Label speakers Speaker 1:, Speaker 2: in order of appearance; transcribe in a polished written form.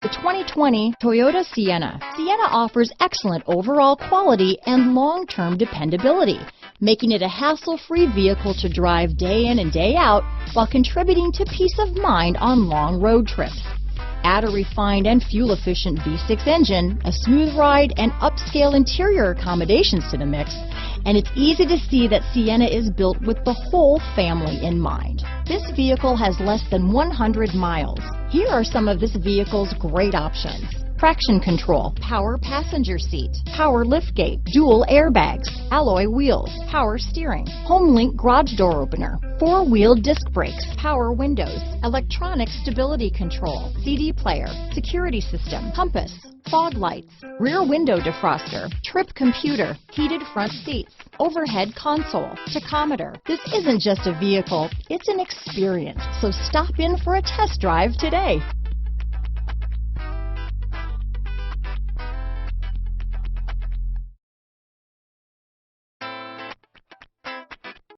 Speaker 1: The 2020 Toyota Sienna. Sienna offers excellent overall quality and long-term dependability, making it a hassle-free vehicle to drive day in and day out while contributing to peace of mind on long road trips. Add a refined and fuel-efficient V6 engine, a smooth ride, and upscale interior accommodations to the mix, and it's easy to see that Sienna is built with the whole family in mind. This vehicle has less than 100 miles. Here are some of this vehicle's great options: traction control, power passenger seat, power liftgate, dual airbags, alloy wheels, power steering, HomeLink garage door opener, four-wheel disc brakes, power windows, electronic stability control, CD player, security system, compass, fog lights, rear window defroster, trip computer, heated front seats, overhead console, tachometer. This isn't just a vehicle, it's an experience. So stop in for a test drive today.